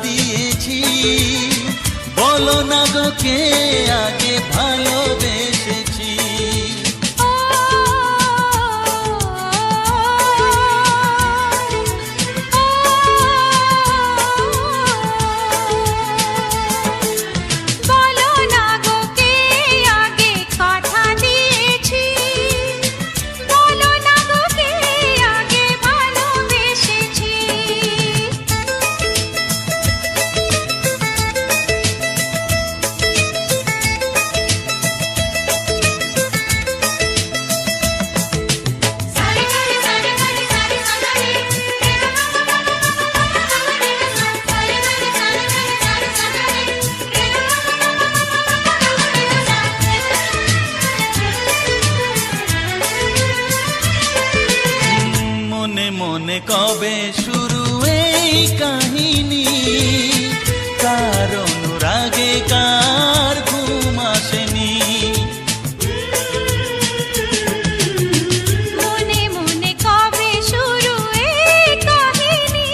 দিয়েছি, বলো না গো কে আগে ভালোবেসেছি। মনে কবে শুরু এই কাহিনী, কার অনুরাগে কার ঘুম আসেনি। মনে মনে কবে শুরু এই কাহিনী,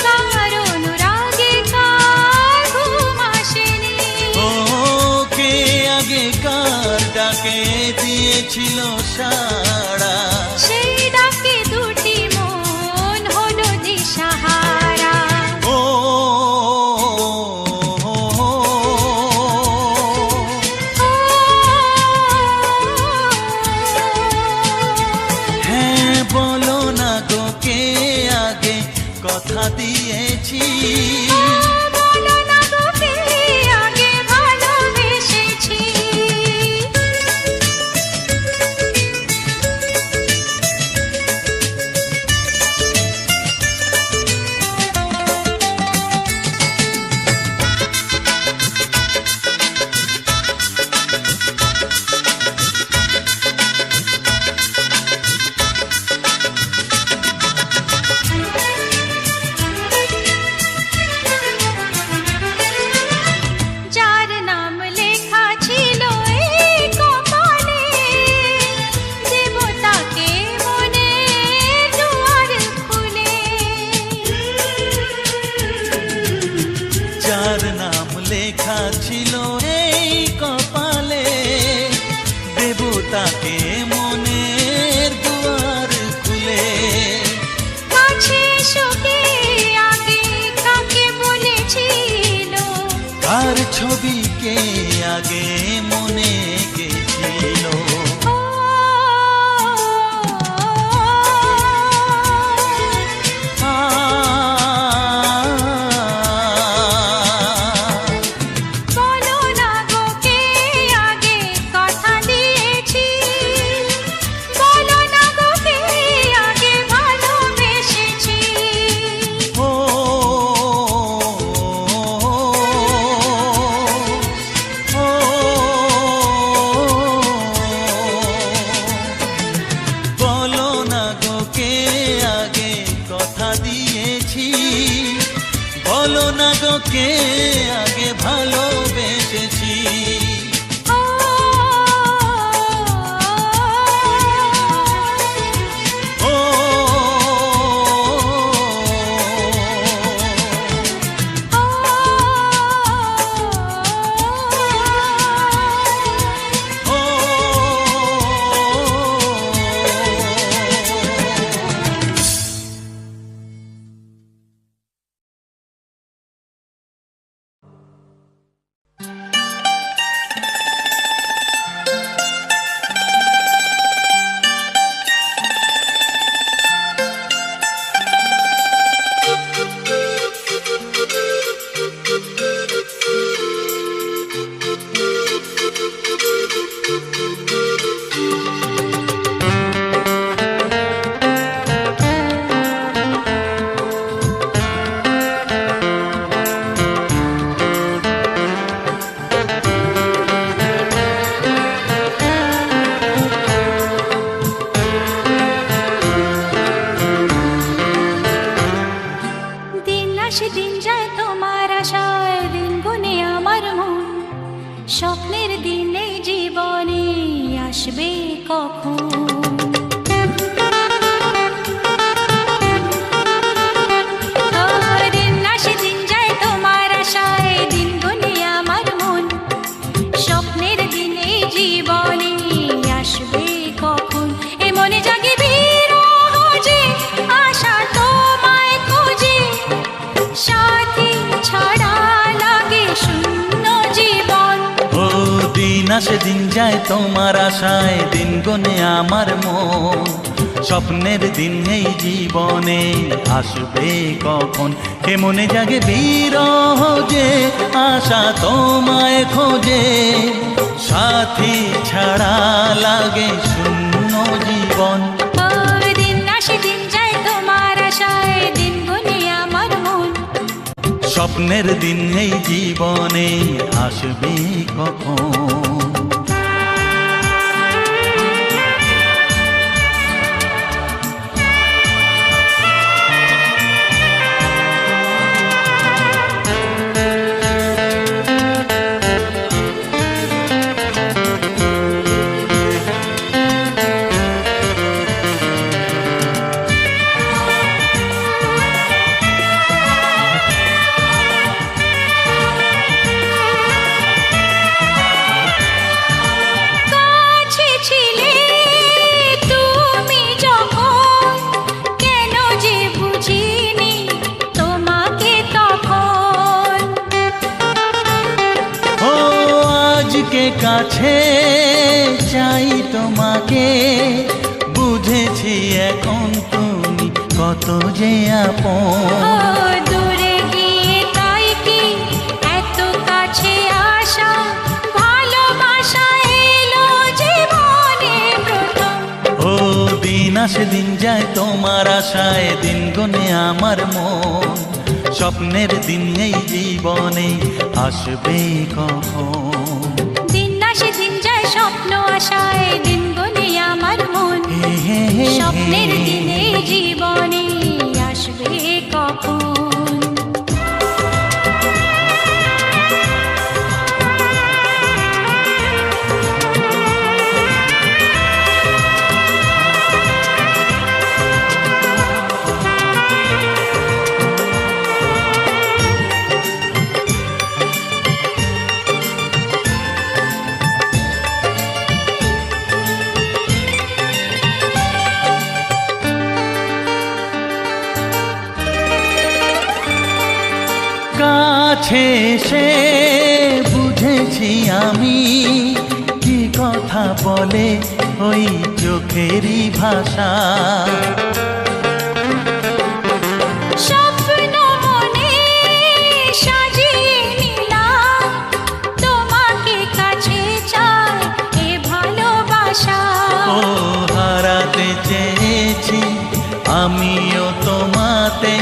কার অনুরাগে কার ঘুম আসেনি। ও কে আগে কার ডাকে দিয়েছিল সাড়া, সেই ডাকে দুটি মন হলো দিশাহারা। ও হ্যাঁ বলো না গো কে আগে কথা দিয়েছি, বলো না গো কে আগে ভালোবেসেছি। যার নাম লেখা ছিল এই কপালে, দেবতাকে মনে দুয়ার খুলে। যার নাম লেখা ছিল এই কপালে, দেবতাকে মনের দুয়ার খুলে। কাছে এসোকে আগে কাকে বলেছিল, কার ছবিকে আগে মনে গেছিল। বলো না গো কে আগে কথা দিয়েছি, বলো না গো কে আগে ভালোবেসেছি। ও বলো না গো কে আগে কথা দিয়েছি, বলো না গো কে আগে ভালোবেসেছি। ও দিন যায় তোমার আশায়, দিন গুনে আমার মন, স্বপ্নের দিনে জীবনে আসবে কখন। দিন আসে দিন আসে দিন যায় তোমার আশায়, দিন গনে আমার মন। স্বপ্নের দিন এই জীবনে আসবে কখন, কে মনে জাগে বিরহ যে আশা তোমায় খোঁজে। সাথী ছাড়া লাগে শূন্য জীবন। ও দিন আসে দিন যায় তোমার আশায়, দিন গুনে আমার মন। স্বপ্নের দিন এই জীবনে আসবে কখন। কাছে ছিলে তুমি যখন, কেন যে বুঝিনি তোমাকে তখন। ও আজকে কাছে চাই তোমাকে, বুঝেছি এখন তুমি কত যে ও আপন। দূরে গিয়ে তাই কি এত কাছে আসা, ভালোবাসা এলো জীবনে প্রথম। ও দিন আসে দিন যায় তোমার আশায়, দিন গনে আমার মন। স্বপ্নের দিন এই জীবনে আসবে কখন। দিন আসে দিন যায় স্বপ্ন আশায়, দিন গুনে আমার মন। হে হে হে হে। স্বপ্নের দিনে জীবনে আসবে কখন। কাছে এসে বুঝেছি আমি, কি কথা বলে ওই চোখেরই ভাষা। স্বপ্ন মনে সাজিয়ে নিলাম, তোমাকে কাছে চাই এ ভালোবাসা। ও হারাতে চেয়েছি আমিও তোমাতে,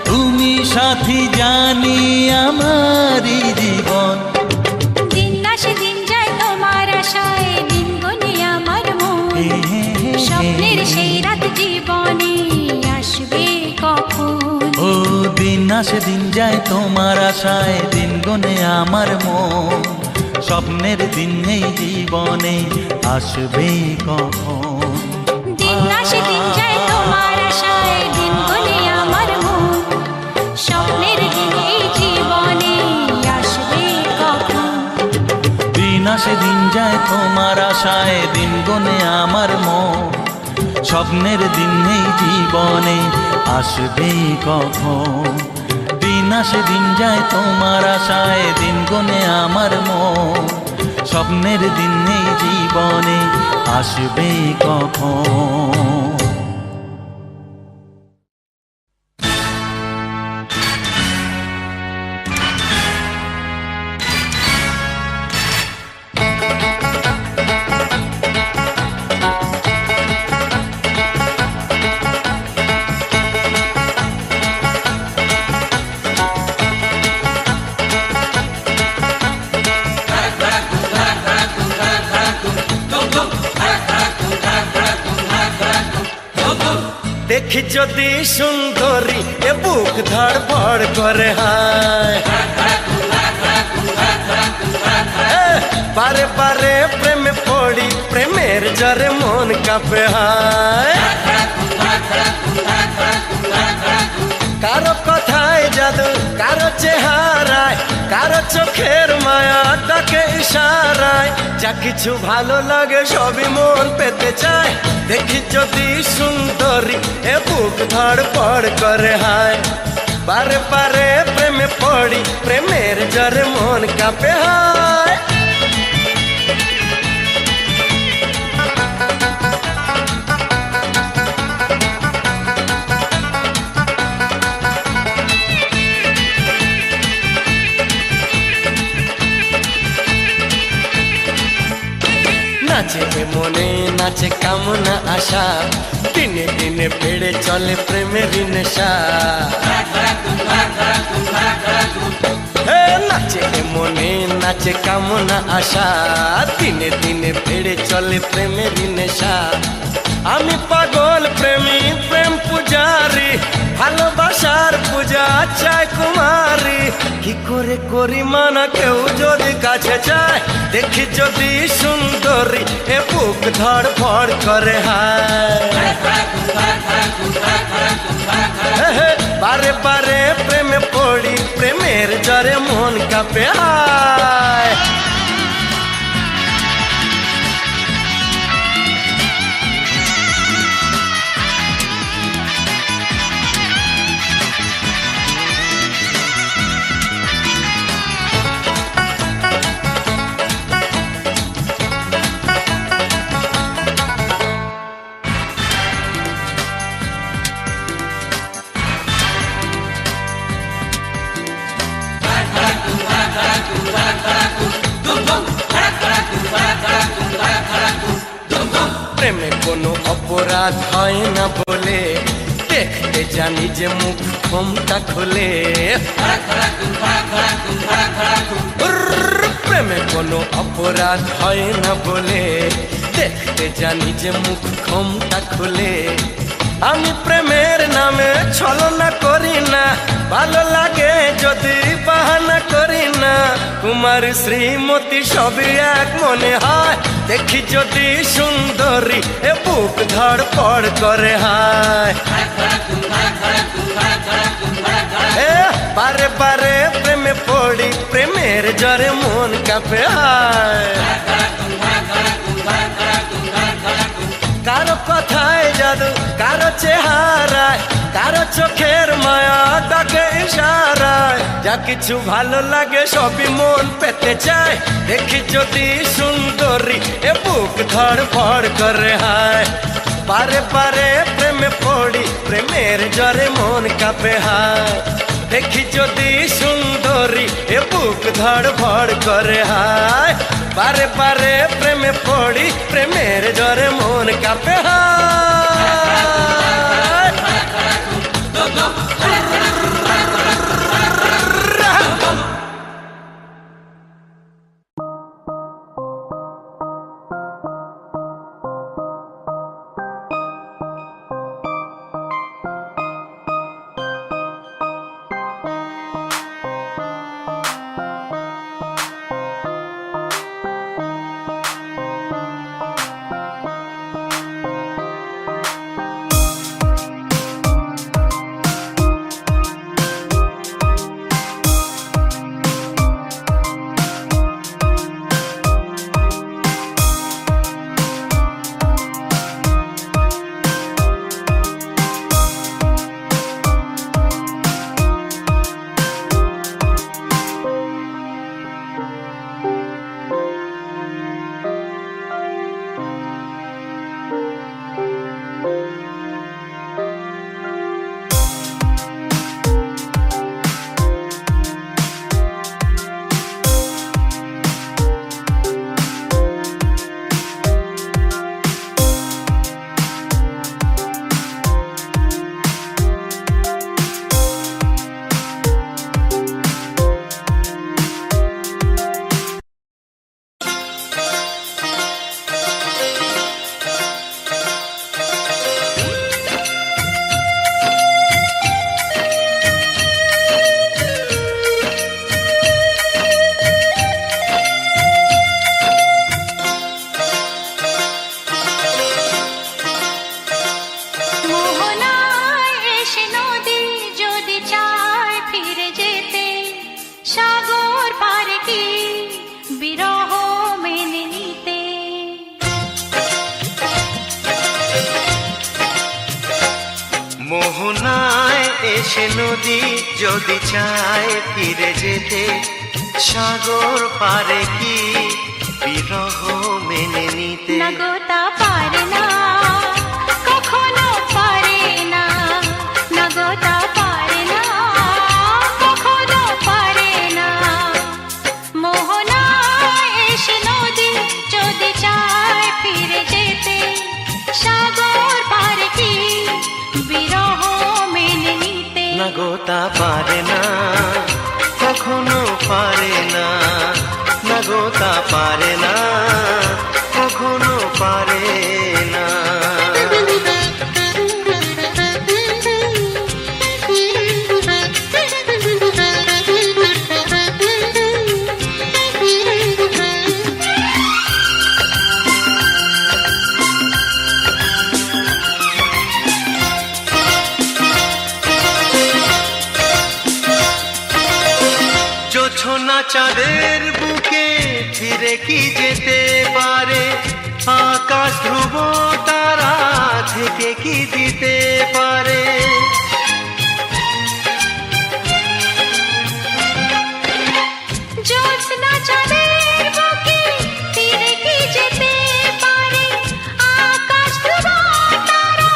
তুমি সাথী জানি আমারই জীবন। দিন আসে দিন যায় তোমার আশায়, দিন গুনে আমার মন। হে হে হে হে। স্বপ্নের সেই রাত জীবনে আসবে কখন। ও দিন আসে দিন যায় তোমার আশায়, দিন গনে আমার মন। স্বপ্নের দিন এই জীবনে আসবে কখন। দিন আসে দিন যায় তোমার আশায়, দিন গুনে আমার মন। স্বপ্নের দিন এই জীবনে আসবে কখন। দিন আসে দিন যায় তোমার আশায়, দিন গনে আমার মন। স্বপ্নের দিন এই জীবনে আসবে কখন। দিন আসে দিন যায় তোমার আশায়, দিন গনে আমার মন। স্বপ্নের দিন এই জীবনে আসবে কখন। দেখি যদি সুন্দরী এ বুক ধড়ফড় করে হায়, বারে বারে প্রেমে পড়ি, প্রেমের জ্বরে মন কাঁপে হায়। কারো কথায় জাদু, কারো চেহারায়, কারো চোখের মায়াটাকে ইশারায়, যা কিছু ভালো লাগে সবই মন পেতে চায়। দেখি যদি সুন্দরী এ বুক ধড়ফড় করে হায়, বারে বারে প্রেমে পড়ি, প্রেমের জ্বরে মন কাঁপে হায়। নাচে মনে নাচে কামনা আশা, দিনে দিনে বেড়ে চলে প্রেমের নেশা। হে নাচে মনে নাচে কামনা আশা, দিনে দিনে বেড়ে চলে প্রেমের নেশা। আমি পাগল প্রেমী প্রেম পূজারি, ভালোবাসার পূজা চাই কুমারী। কি করে করি মানা কেউ যদি কাছে যায়, দেখি যদি সুন্দরী এ বুক ধড়ফড় করে হায়। বারে বারে প্রেমে পড়ি, প্রেমের জ্বরে মন কাঁপে হায়। প্রেমে কোনো অপরাধ হয় না বলে, দেখতে জানি যে মুখ ঘোমটা খোলে। প্রেমে কোনো অপরাধ হয় না বলে, দেখতে জানি যে মুখ ঘোমটা খোলে। আমি প্রেমের নামে ছলনা করি না, ভালো লাগে যদি বাহানা করি না। কুমার শ্রীমতী সবই এক মনে হয়, দেখি যদি সুন্দরী এ বুক ধড়ফড় করে হায়। বারে বারে প্রেমে পড়ি, প্রেমের জ্বরে মন কাঁপে হায়। কারো কথায় জাদু, কারো চেহারায়, কারো চোখের মায়া ডাকে ইশারায়। যা কিছু ভালো লাগে সবই মন পেতে চায়, দেখি যদি সুন্দরী এ বুক ধড়ফড় করে হায়। বারে বারে প্রেমে পড়ি, প্রেমের জ্বরে মন কাঁপে হায়। দেখি যদি সুন্দরী এ বুক ধড়ফড় করে হায়। বারে বারে প্রেমে পড়ি, প্রেমের জ্বরে মন কাঁপে হায়। মোহনায় এসে নদী যদি চায় ফিরে যেতে, সাগর পারে কি বিরহ মেনে নিতে? না গো তা পারে না, কখনো পারে না। না গো তা পারে না, কখনো পারে না। মোহনায় এসে নদী যদি চায় তা পারে না, কখনো পারে না, না গো তা পারে না, কখনো পারে না। জোছনা চাঁদের বুকে ফিরে কি যেতে পারে, আকাশ ধ্রুব তারা থেকে কি দিতে পারে। জ্যোৎস্না চাঁদের বুকে ফিরে কি যেতে পারে, আকাশ ধ্রুব তারা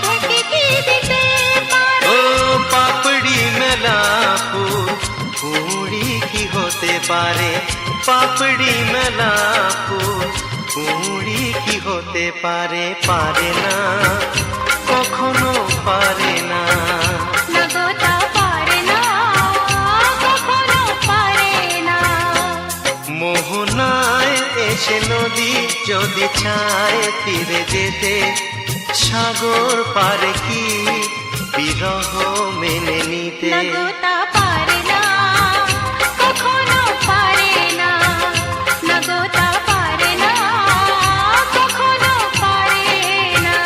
ঢেকে কি দিতে পারে। ও পাপড়ি মেলা ফুল কুড়ি কি হতে পারে, পাপড়ি মেলা ফুল কুড়ি কি হতে পারে, পারে না, কখনো পারে না, না গো তা পারে না, কখনো পারে না। মোহনায় এসে নদী যদি চায় ফিরে যেতে, সাগর পারে কি বিরহ মেনে নিতে। না গো তা পারে না, কখনো পারে না, না গো তা পারে না, কখনো পারে না।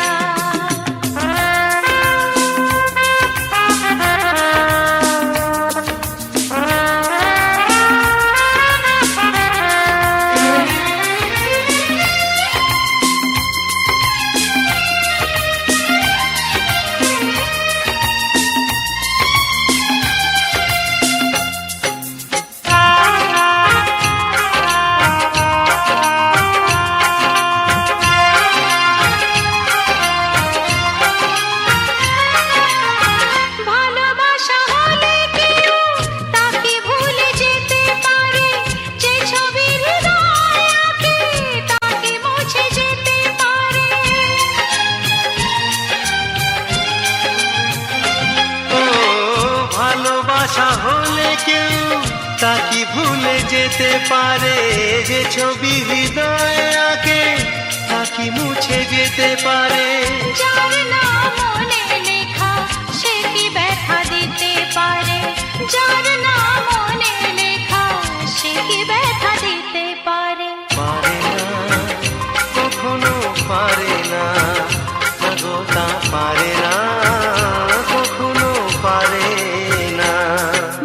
ভালোবাসা হলে কেউ তাকে ভুলে যেতে পারে, যে ছবি হৃদয়ে আঁকে তাকে মুছে যেতে পারে। ও ভালোবাসা হলে কেউ তাকে ভুলে যেতে পারে, যে ছবি হৃদয়ে আঁকে তাকে মুছে যেতে পারে। যার নাম মনে লেখা সে কি ব্যথা দিতে পারে, যার নাম মনে লেখা সে কি ব্যথা দিতে পারে। পারে না, কখনো পারে না, না গো তা পারে না, কখনো পারে না।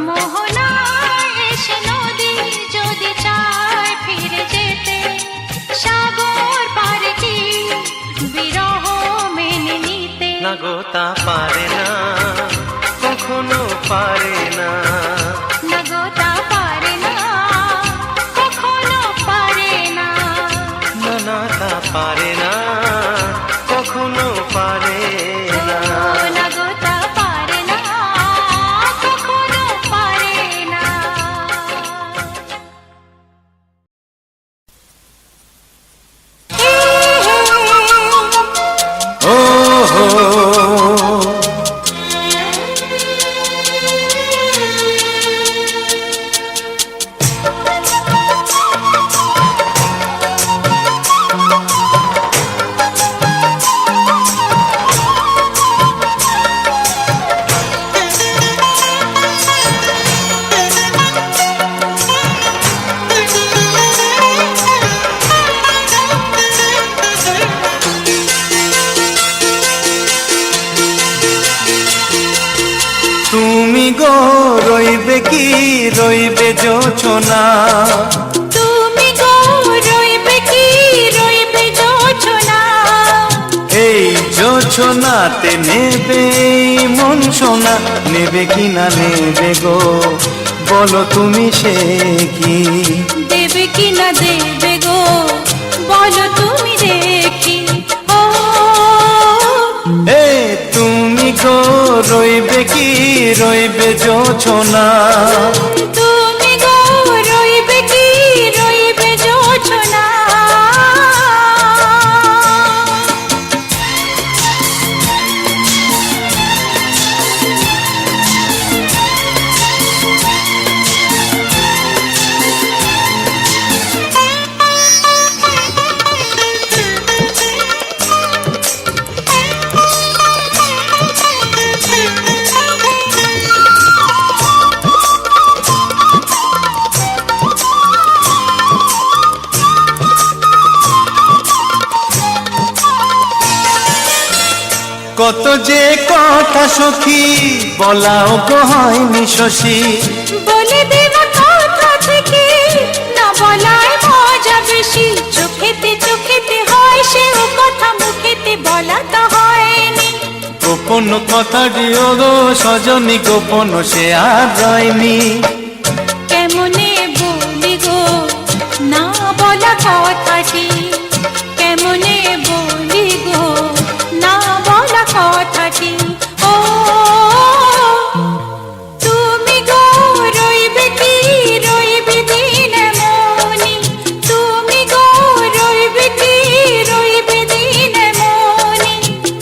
মোহনায় এসে নদী যদি চায় ফিরে যেতে, সাগর পারে কি বিরহ মেনে নিতে। না গো তা পারে না, কখনো পারে না, না গো তা পারে না, কখনো পারে না। না না তা পারে না, কখনো পারে না। না গো তা পারে না, কখনো পারে না। ও হো তুমি গো রইবে কি রইবে জোছনা, তুমি গো রইবে কি রইবে জোছনা, এই জোছনাতে নেবে মন সোনা, নেবে কি না নেবে গো বলো তুমি সে কি। দেবে কি না দেবে গো বলো তুমি দেখি। ও এ তুমি গো রইবে কি রইবে জোছনা, তুমি গো রইবে কি রইবে জোছনা। কত যে কথা সখী বলাও গো হয়নি শশী, বলে দেব কথা থেকে না বলায় মজা বেশি। চোখেতে চোখেতে হয় সে ও কথা, মুখেতে বলা তো হয়নি। গোপন কথাটি ও গো সজনী গোপন সে আর রয়নি। কেমনে বলি গো না বলা কথাটি, কেমনে বলি গো না বলা কথাটি। ও তুমি গো রইবে কি রইবে দিন মনি, তুমি গো রইবে কি রইবে দিন মনি।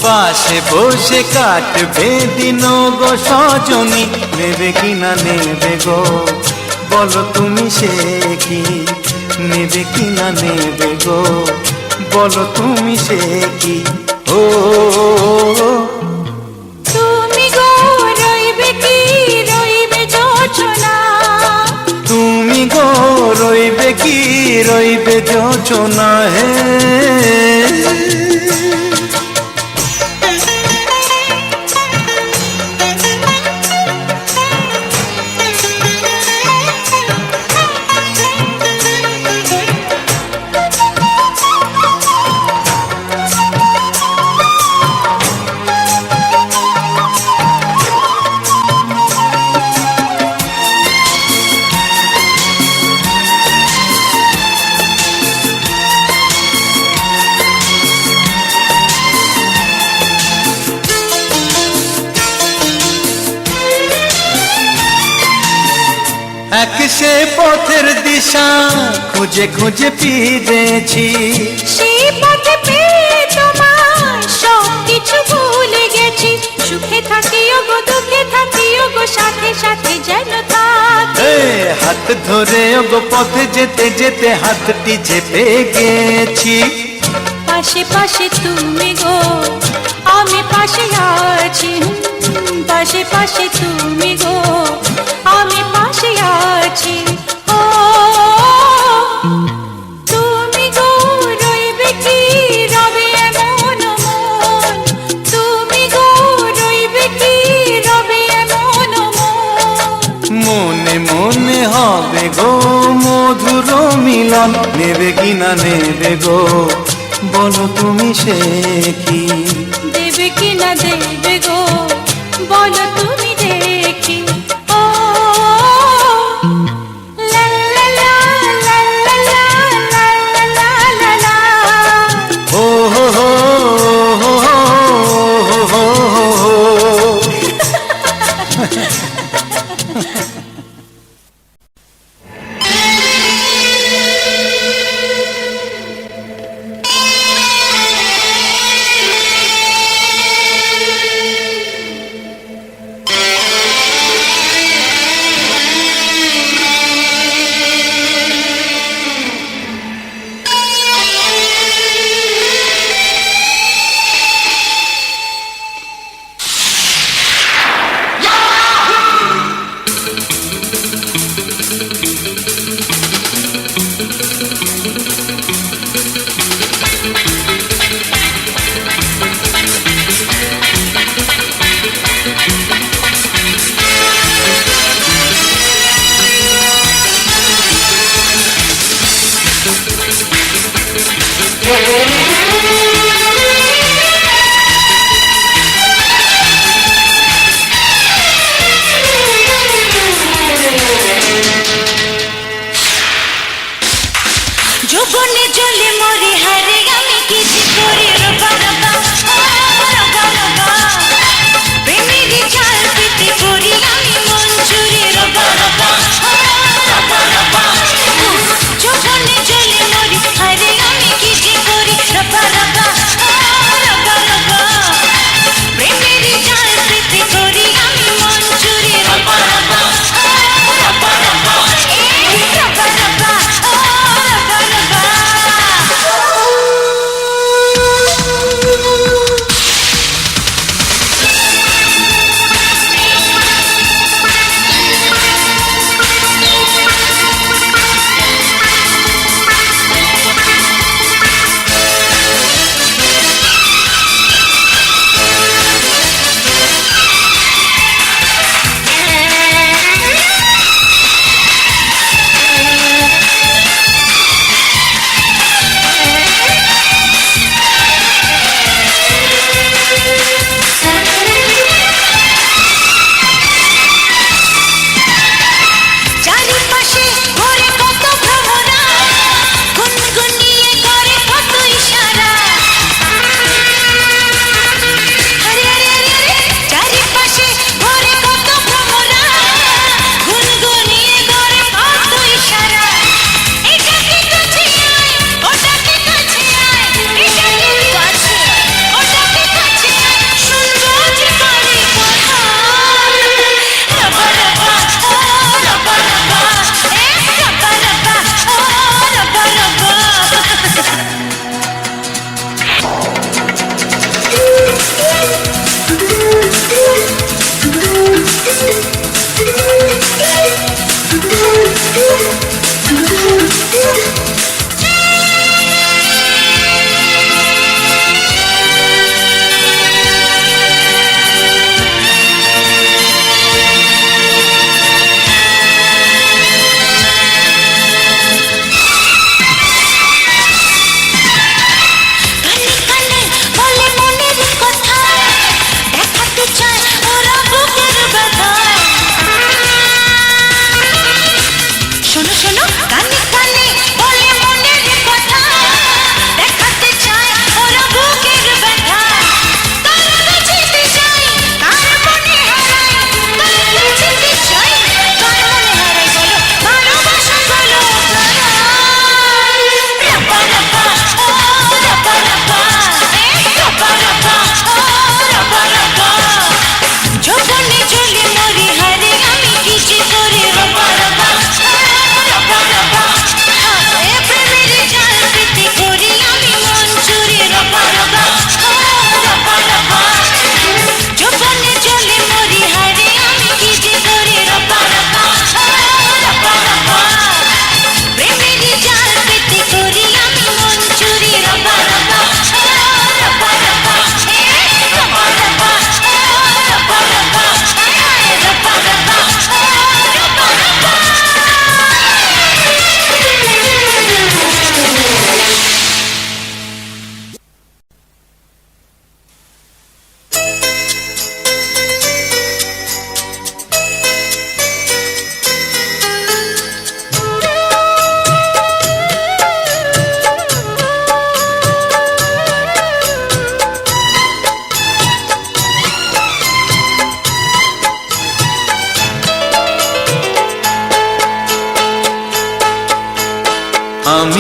পাশে বসে কাটবে দিন গো সজনী, নেবে কি না নেবে গো বলো তুমি সে কি, নেবে কি না নেবে গো বলো তুমি সে কি। ও তুমি গো রইবে কি রইবে যোচনা, তুমি গো রইবে কি রইবে যোচনা হে। এক সে পথের দিশা খুঁজে খুঁজে ফিরেছি, সেই পথে পেয়ে তোমার সব কিছু ভুলে গেছি। সুখে থাকিও গো দুঃখে থাকিও গো সাথে সাথে যেন থাকি। হাত ধরে গো পথে যেতে যেতে হাতটি চেপে গেছি। পাশে পাশে তুমি গো আমি পাশে আছি, পাশে পাশে তুমি গো আমি পাশে আছি। ও তুমি গো রইবে কি রবে এমন মন, তুমি গো রইবে কি রবে এমন মন। মনে মনে হবে গো মধুর মিলন, নেবে কি না নেবে গো বলো তুমি সে কি, দেবে কি না দেবে গো বলো তুমি দেখি। ও লা লা লা লা লা লা লা লা লা লা। ও হো হো হো হো হো হো। যৌবনে জ্বলে মরে হারে আমি কিছু করি রবা রবা, রবা রবা। প্রেমের জাল পেতে করি আমি মন চুরি রবা রবা, রবা রবা। যৌবনে জ্বলে মরে হারে আমি কিছু করি রবা রবা।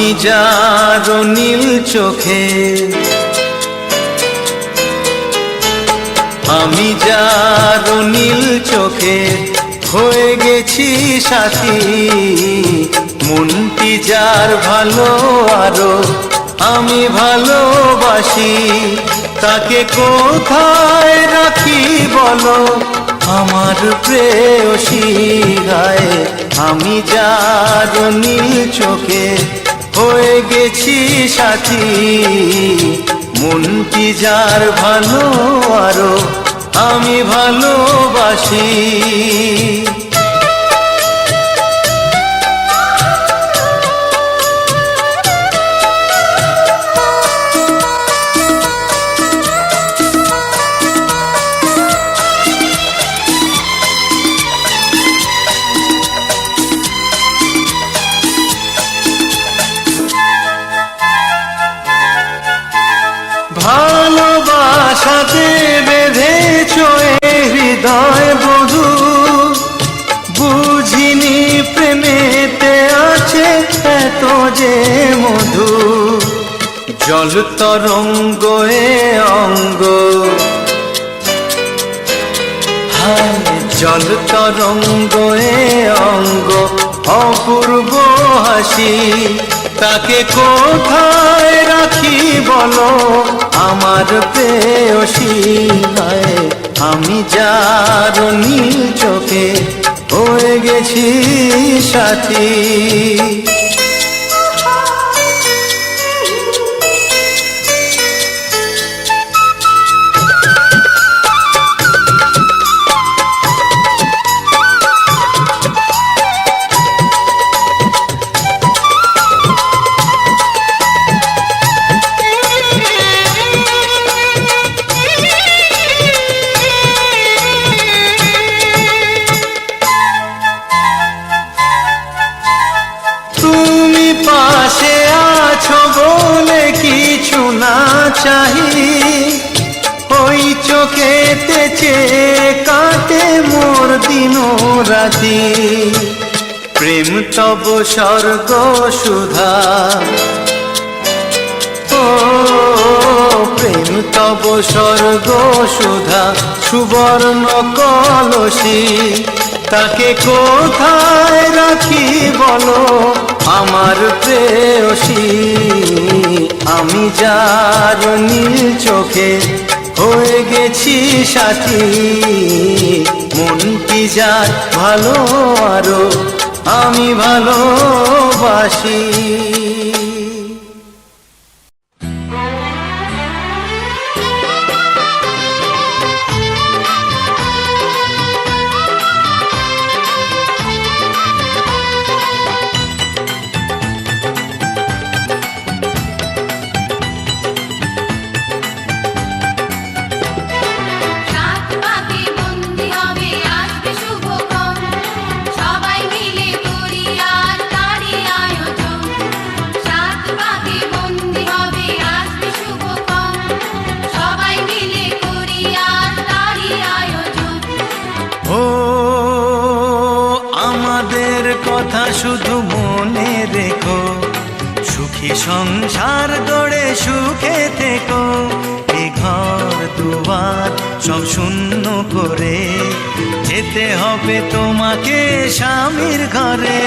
আমি যার নীল চোখে, আমি যার নীল চোখে হয়ে গেছি সাথী, মনটি যার ভালো আরো আমি ভালোবাসি, তাকে কোথায় রাখি বলো আমার প্রেয়সী গায়ে। আমি যার নীল চোখে হয়ে গেছি সাথী, মনটি যার ভালো আরো আমি ভালোবাসি। ভালোবাসাতে বেঁধেছ হৃদয় বধু, বুঝিনি প্রেমেতে আছে এত যে মধু। জল তরঙ্গ এ অঙ্গ, হায় জল তরঙ্গ এ অঙ্গ, অপূর্ব হাসি, তাকে কোথায় রাখি বলো আমার প্রেয়সী গায়ে। আমি যার নীল চোখে হয়ে গেছি সাথী। পাশে আছো বলে কিছু না চাহি, ওই চোখেতে চেয়ে কাটে মোর দিন রাতি। প্রেম তব স্বর্গ সুধা, ও প্রেম তব স্বর্গ সুধা, সুবর্ণ কলসী, তাকে কোথায় রাখি বলো আমার প্রেয়সী। আমি যার নীল চোখে হয়ে গেছি সাথী, মনটি যার ভালো আরো আমি ভালোবাসি। কথা শুধু মনে রেখো, সুখী সংসার গড়ে সুখে থেকো। এ ঘর দুয়ার সব শূন্য করে যেতে হবে তোমাকে স্বামীর ঘরে।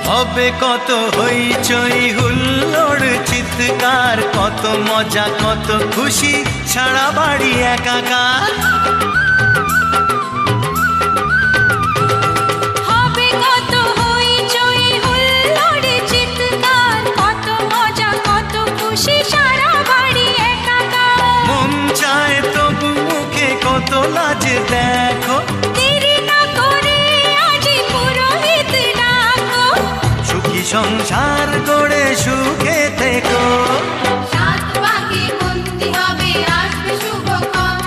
হবে কত হইচই হুল্লোড় চিৎকার। চিৎকার, কত মজা কত খুশি, সারা বাড়ি একাকার। হবে কত হইচই হুল্লোড়ে চিৎকার, কত মজা কত খুশি, সারা বাড়ি একাকার। মন চায় তবু মুখে কত লাজ দেখো, দেরি না করে আজই পুরোহিত ডাকো। সুখী সংসার গড়ে সুখে থেকো। সাত পাকে বন্দি হবে আসবে শুভক্ষণ,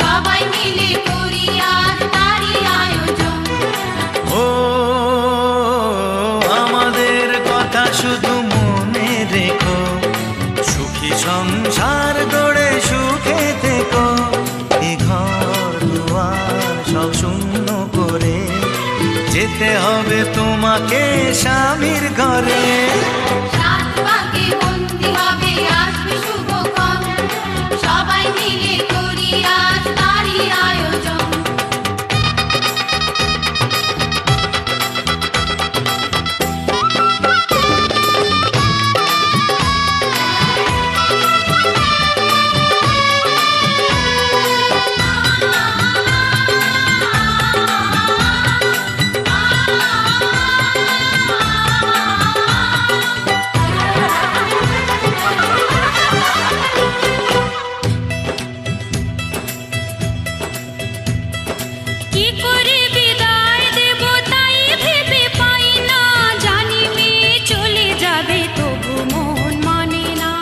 সবাই মিলে করি আজ তারই আয়োজন। ও আমাদের কথা শুধু মনে রেখো, সুখী সংসার গড়ে সুখে থেকো। এ ঘর দুয়ার সব শূন্য করে যেতে হবে তোমাকে স্বামীর ঘরে। সাত পাকে বন্দি হবে আসবে শুভক্ষণ, সবাই মিলে করি আজ তারই আয়োজন। কি করে বিদায় দেব তাই ভেবে পাই না, জানি মেয়ে চলে যাবে তবু মন মানে না।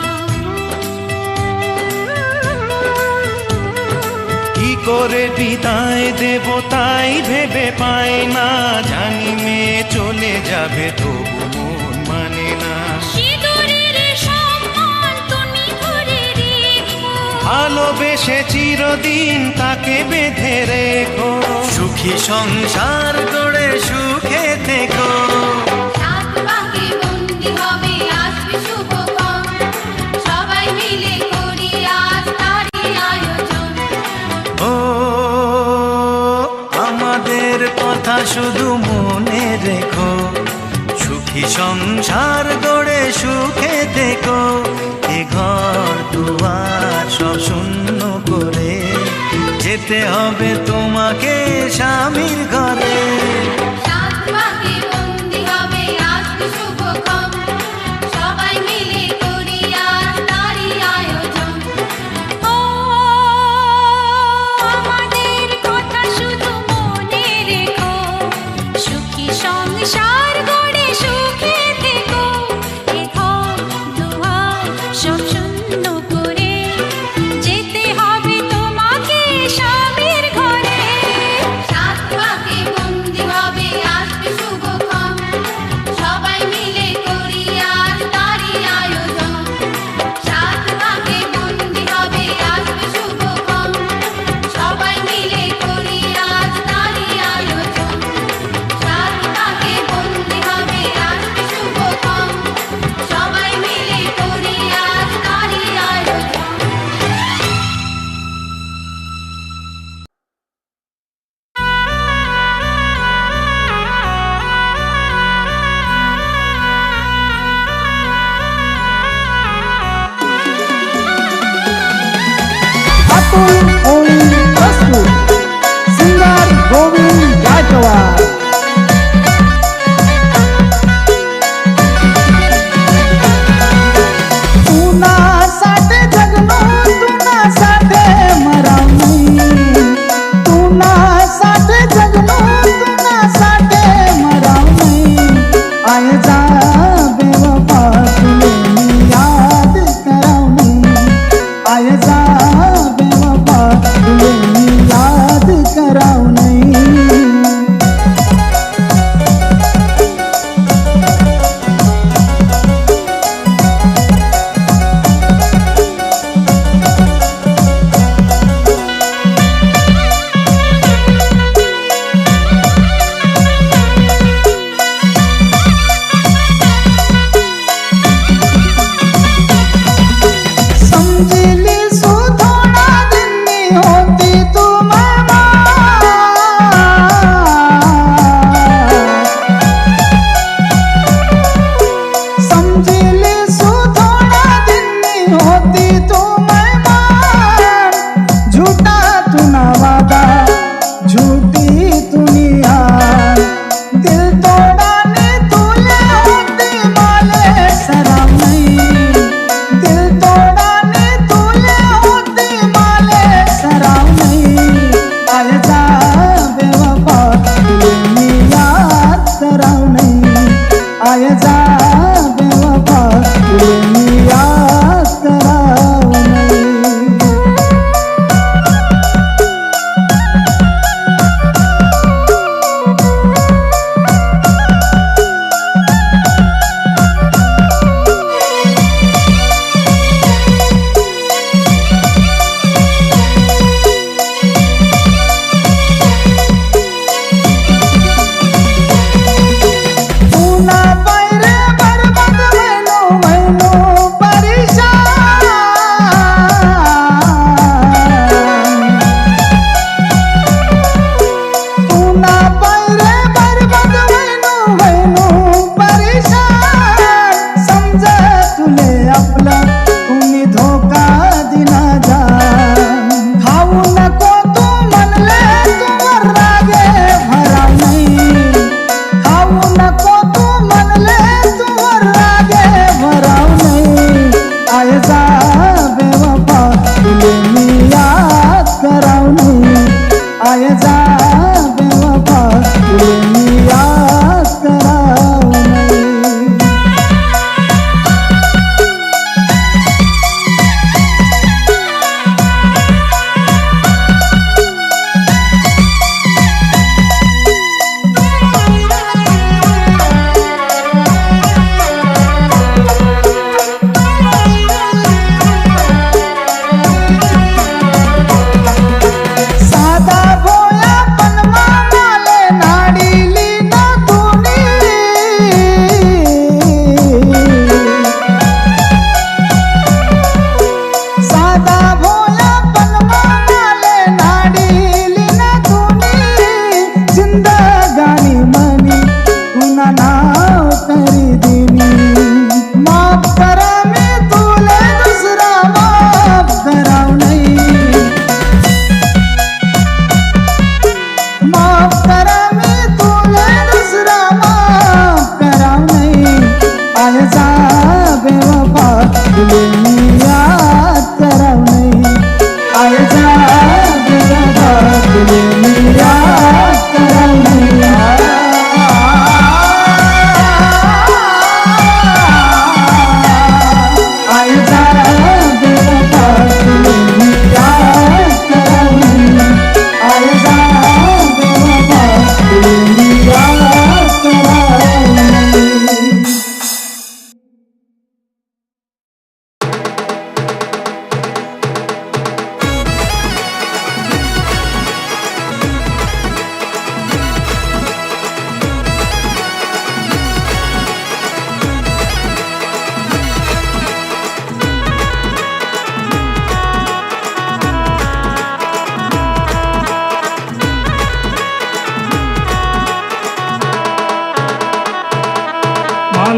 কি করে বিদায় দেব তাই ভেবে পাই না, জানি মেয়ে চলে যাবে তবু মন মানে না। সিঁদুরের সম্মান তুমি ধরে রেখো, ভালোবেসে চিরদিন তাকে বেঁধে রেখো, সুখী সংসার গড়ে সুখে থেকো। সাত পাকে বন্দি হবে আসবে শুভক্ষণ, সবাই মিলে করি আজ তারই আয়োজন। ও আমাদের কথা শুধু মনে রেখো, সুখী সংসার গড়ে সুখে থেকো। এ ঘর দুয়ার সব শূন্য করে যেতে হবে তোমাকে স্বামীর ঘরে। সাত পাকে বন্দি হবে আসবে শুভক্ষণ, সবাই মিলে করি আজ তারই আয়োজন। ও আমাদের কথা শুধু মনে রেখো, সুখী সংসার গড়ে সুখে থেকো। এ ঘর দুয়ার সব শূন্য করে যেতে হবে তোমাকে স্বামীর ঘরে। সাত পাকে বন্দি হবে আসবে শুভক্ষণ, সবাই মিলে করি আজ তারই আয়োজন। সাত পাকে বন্দি হবে আসবে শুভক্ষণ, সবাই মিলে করি আজ তারই আয়োজন। সাত পাকে বন্দি হবে আসবে শুভক্ষণ, সবাই মিলে করি আজ তারই আয়োজন। अतुल ओम प्रस्तुत सिंगर गोविंद गायकवाड। तुना साथे जगनो तुना साथे मरावनी, तुना साथे जगनो तुना साथे मरावनी। आय जा बेवफा तुले याद करावनी, आय जा बेवफा तुले याद करावनी। समझली सो थोड़ा दिन में होती तू मेहमान,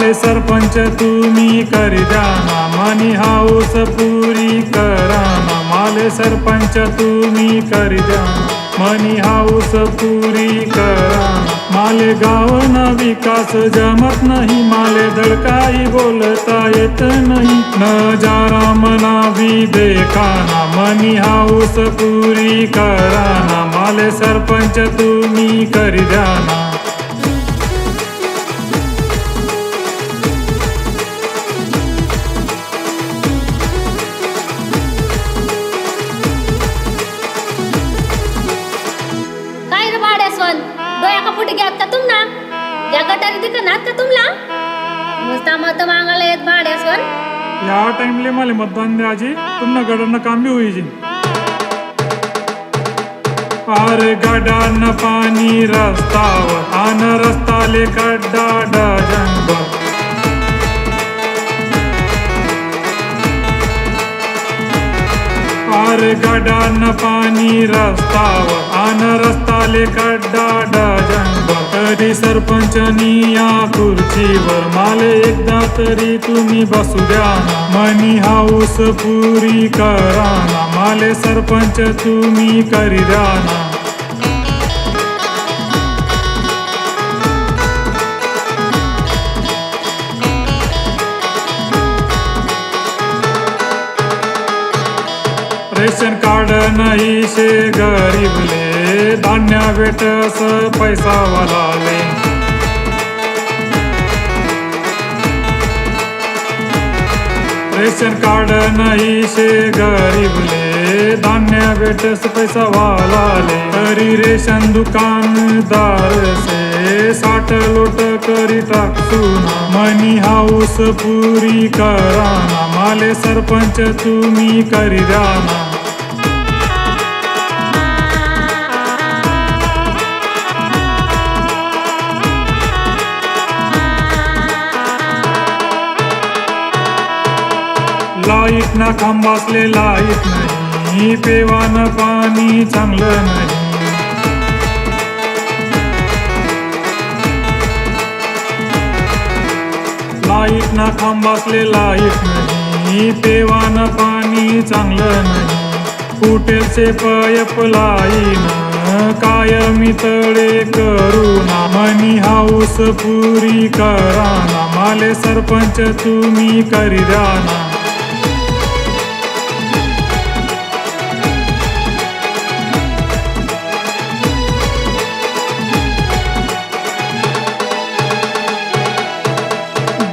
माले सरपंच तुम्ही करी द्या ना मनी हाऊस पुरी करा ना माले सरपंच तुम्ही करी द्या मनी हाऊस पुरी करा ना माले गावना विकास जमत नाही माले धडकाई बोलता येत नाही नजारा मना भी देखा ना मनी हाऊस पुरी करा ना माले सरपंच तुम्ही करी द्या ना काय रे भाड्यास्वन डोया का फुटी घ्यात का तुमना या गटारी दिकनात का तुमला नुसता मत मागायला येत भाड्यास्वन या टाइमले मला मतदान द्याजी तुमना गडांना काम बी होईजी अरे गडान पाणी रस्तावर आन रस्ताले खड्डा डजनभर अरे गडान पाणी रस्तावर आन रस्ताले खड्डा डजनभर तरी सरपंचनी या खुर्चीवर माले एकदा तरी तुम्ही बसू द्या ना मनी हाऊस पुरी करा ना माले सरपंच तुम्ही करी द्या ना रेशन कार्ड नाही शे गरीबले धान्य भेटस पैसा वालाले रेशन कार्ड नाही शे गरीबले धान्य भेटस पैसा वालाले तरी रेशन दुकानदार से 60 लोट करी टाकसू ना मनी हाऊस पुरी करा ना माले सरपंच तुम्ही करी द्या ना लाईट ना खांबासले लाईट नाही पेवानं पाणी चांगलं नाही लाईट ना खांबासले लाईट नाही पेवानं पाणी चांगलं नाही फुटेलचे पाईप लाईन कायमी तळे करू ना मनी हाऊस पुरी करा ना माले सरपंच तुम्ही करी द्या ना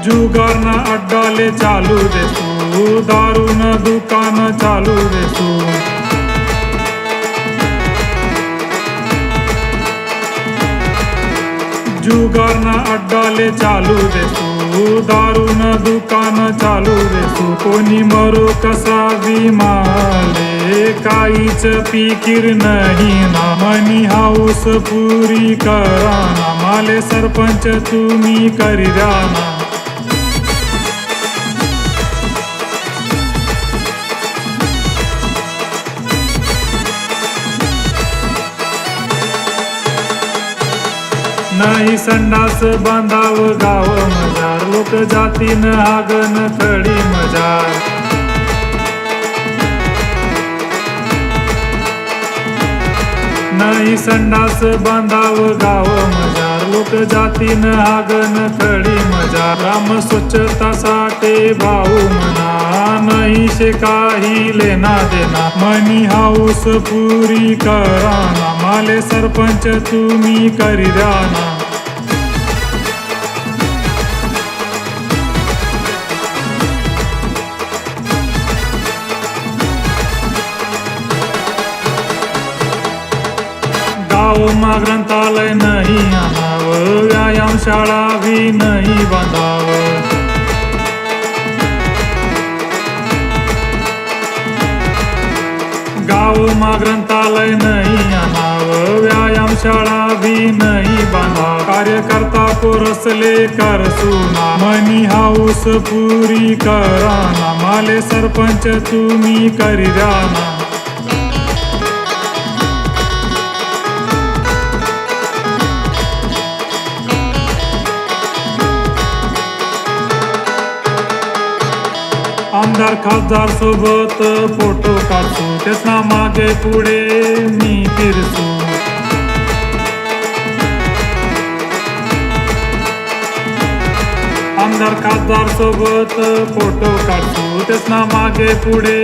जुगारना अड्डाले चालू देसू दारून दुकान चालू देसू जुगारना अड्डाले चालू देसू दारून दुकान चालू देसू कोणी मरो कसा विमाले काहीच फिकीर नाही ना मनी हाऊस पुरी करा ना माले सरपंच तुम्ही करी द्या ना नाही संडास बांधाव गाव मजार लोक जातीन हागन खडी मजार नाही संडास बांधाव गाव मजार लोक जातीन हागन खडी मजार राम स्वच्छतासाठी भाऊ म्हणा नाही शे काही लेना देना मनी हाऊस पुरी करा ना माले सरपंच तुम्ही करी द्या ना गावमा ग्रंथालय नाही आणावं व्यायाम शाळा भी नाही बांधावं गावमा ग्रंथालय नाही आणावं व्यायाम शाळा भी नाही बांधा कार्यकर्ता पोरसले करसूना मनी हाऊस पुरी करा ना माले सरपंच तुम्ही करी द्या ना आमदार खासदार सोबत फोटो काढतो तेच ना मागे पुढे मी फिरतो आमदार खासदार सोबत फोटो काढतो तेच ना मागे पुढे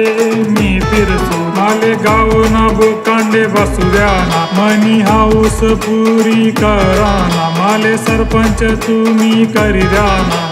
मी फिरतो माले गाव ना बोकांडे बसू द्या ना मनी हाऊस पुरी करा ना माले सरपंच तुम्ही करी द्या ना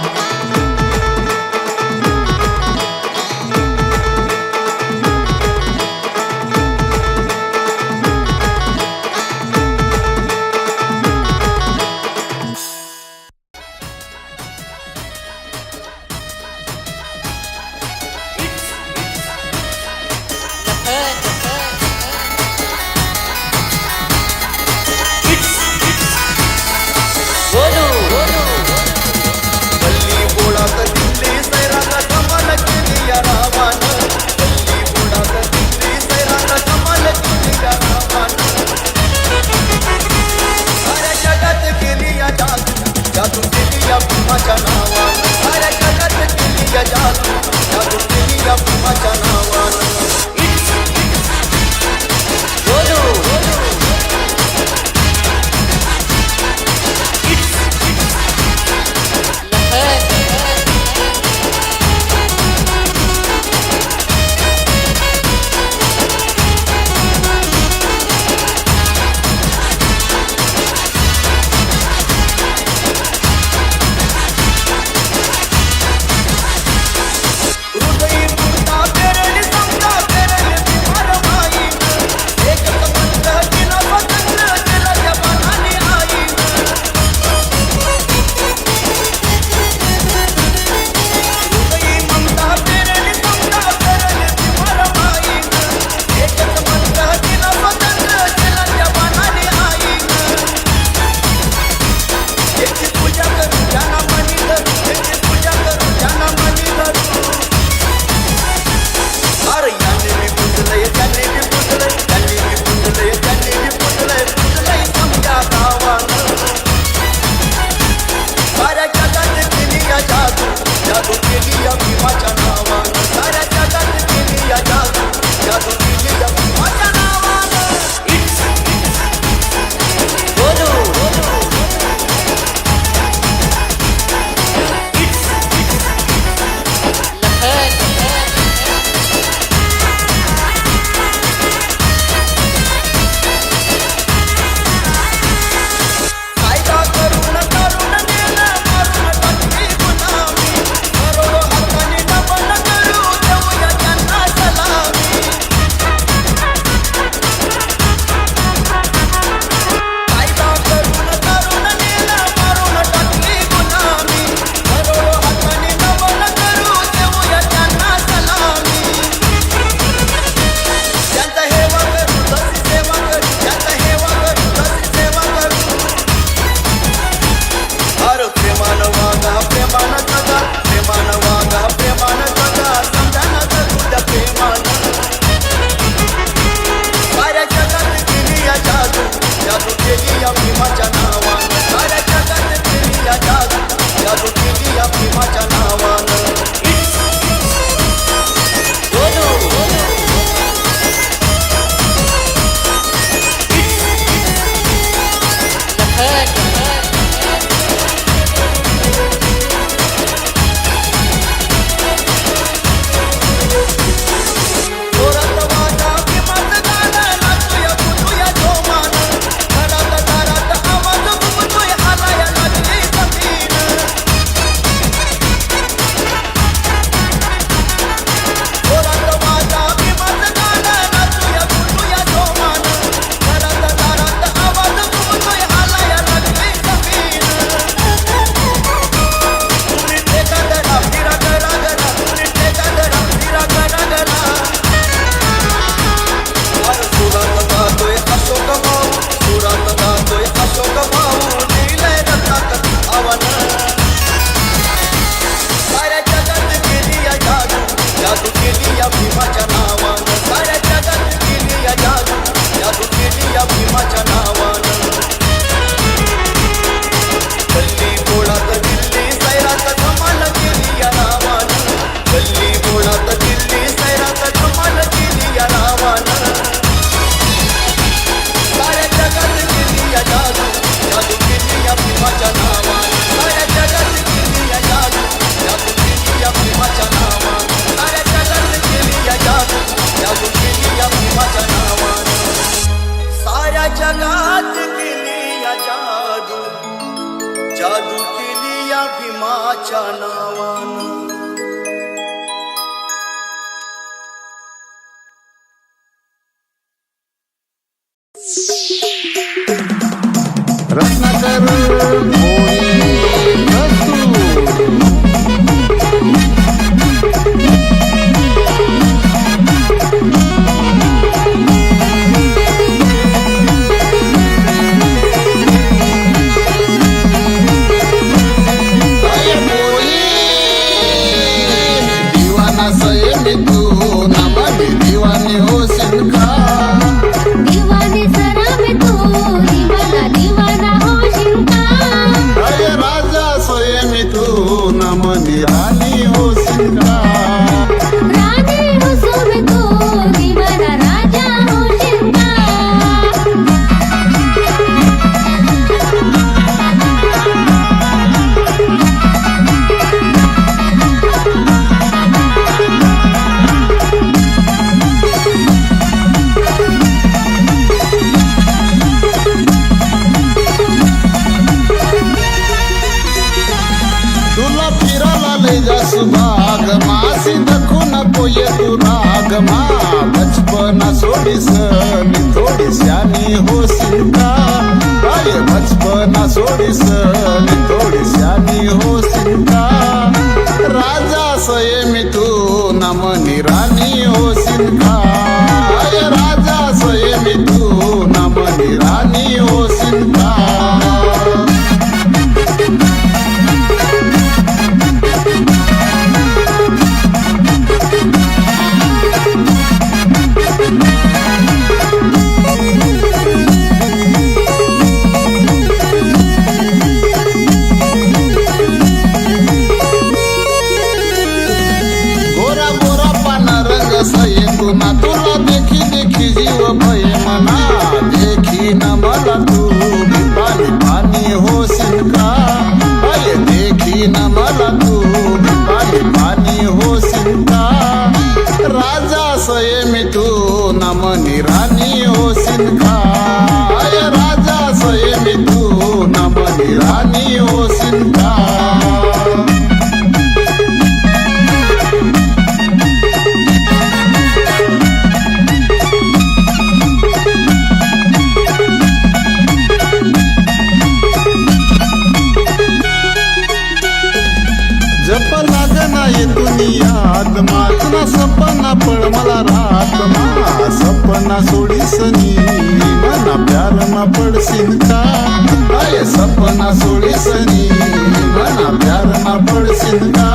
नावानं. रत्नाकर भोई प्रस्तुत. दीवानी हो सिंका दीवानी सरा में तू दीवाना दीवाना होशील का अरे राजा स्वयं तू नमनी रानी हो सिंका रानी हुसू में तू दीवाना राजा होशील का तुला फिरायला ले जा सुभाग मासी दखू नको ये तू राग मा बचपना सोडीस मी थोडी श्यानी हो सिंका अरे बचपना सोडीस मी थोडी श्यानी हो सिंका राजा स्वयं तू नमनी रानी हो सिंका अरे राजा स्वयं तू नमनी रानी हो सिंका गोरा गोरा पाना रंग सये तुना तुला देखी देखी जीव भय मना देखी न मला तू भी पानी पानी हो सिंका अरे देखी न मला तू भी पानी पानी हो सिंका राजा स्वयं तू नमनी रानी हो सिंका अरे राजा स्वयं तू नमनी रानी हो सिंका जप लागना ये दुनियात माझा सपना पड मला रात मा सपना सोडीसनी मना प्यार मा पडशील का अय सपना सोडीसनी मना प्यार मा पडशील का